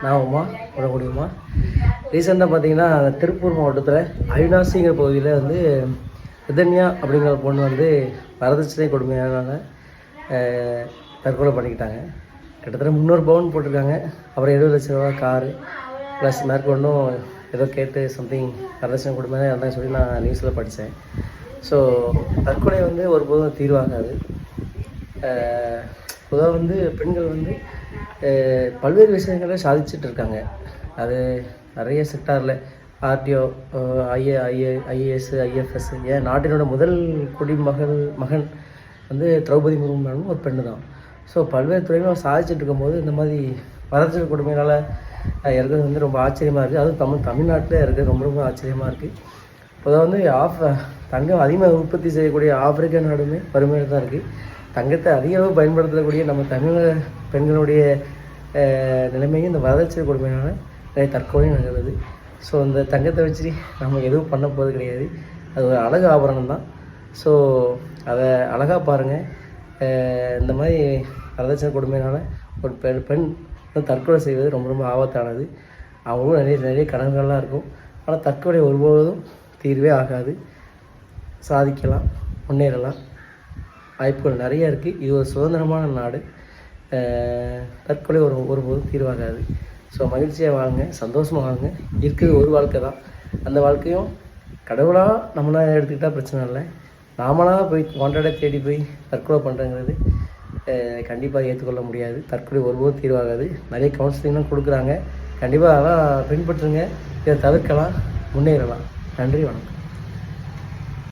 நான் உமா உடக்கூடியமா. ரீசெண்டாக பார்த்தீங்கன்னா திருப்பூர் மாவட்டத்தில் அவினாசிங்கிற பகுதியில் வந்து ரிதன்யா அப்படிங்கிற பொண்ணு வந்து வரதட்சணை கொடுமையான தற்கொலை பண்ணிக்கிட்டாங்க. கிட்டத்தட்ட 300 பவுன் போட்டிருக்காங்க. அப்புறம் 70 லட்ச ரூபா காரு ப்ளஸ் மேற்கொண்டும் ஏதோ கேட்டு சம்திங் வரதட்சணை கொடுமையாக இருந்தாங்க சொல்லி நான் நியூஸில் படித்தேன். ஸோ தற்கொலை வந்து ஒருபோதும் தீர்வாகாது. பொதுவாக வந்து பெண்கள் வந்து பல்வேறு விஷயங்களை சாதிச்சுட்டு இருக்காங்க. அது நிறைய செக்டாரில் ஆர்டிஓ, ஐஏஎஸ், ஐஎஃப்எஸ், ஏன் நாட்டினோட முதல் மகன் வந்து திரௌபதி முர்மு ஒரு பெண்ணு தான். ஸோ பல்வேறு துறைகளும் சாதிச்சுட்டு இருக்கும்போது இந்த மாதிரி வரதட்சணை கொடுமையினால் இருக்கிறது வந்து ரொம்ப ஆச்சரியமாக இருக்குது. அதுவும் தமிழ்நாட்டில் இருக்கிறது ரொம்ப ரொம்ப ஆச்சரியமாக இருக்குது. பொதுவாக வந்து தங்கம் அதிகமாக உற்பத்தி செய்யக்கூடிய ஆப்பிரிக்கா நாடுமே வறுமையில் தான் இருக்குது. தங்கத்தை அதிகமாக பயன்படுத்தக்கூடிய நம்ம தமிழக பெண்களுடைய நிலைமையும் இந்த வரதட்சணை கொடுமையினால் நிறைய தற்கொலையும் நடக்குது. ஸோ இந்த தங்கத்தை வச்சு நம்ம எதுவும் பண்ண போகிறது கிடையாது. அது ஒரு அழகு ஆபரணம் தான். ஸோ அதை அழகாக பாருங்கள். இந்த மாதிரி வரதட்சணை கொடுமையினால் ஒரு பெண் தற்கொலை செய்வது ரொம்ப ரொம்ப ஆபத்தானது. அவங்களும் நிறைய கனவுகள்லாம் இருக்கும். ஆனால் தற்கொலை ஒருபோதும் தீர்வே ஆகாது. சாதிக்கலாம், முன்னேறலாம், வாய்ப்புகள் நிறைய இருக்குது. இது ஒரு சுதந்திரமான நாடு. தற்கொலை ஒருபோதும் தீர்வாகாது. ஸோ மகிழ்ச்சியாக வாழுங்க, சந்தோஷமாக வாழுங்க. இருக்கிறது ஒரு வாழ்க்கை தான். அந்த வாழ்க்கையும் கடவுளாக நம்மளாக எடுத்துக்கிட்டால் பிரச்சனை இல்லை. நாமளாக போய் வாண்டடாக தேடி போய் தற்கொலை பண்ணுறங்கிறது கண்டிப்பாக ஏற்றுக்கொள்ள முடியாது. தற்கொலை ஒருபோதும் தீர்வாகாது. நிறைய கவுன்சிலிங்லாம் கொடுக்குறாங்க. கண்டிப்பாக அதெல்லாம் பின்பற்றுங்க. இதை தவிர்க்கலாம், முன்னேறலாம். நன்றி, வணக்கம்.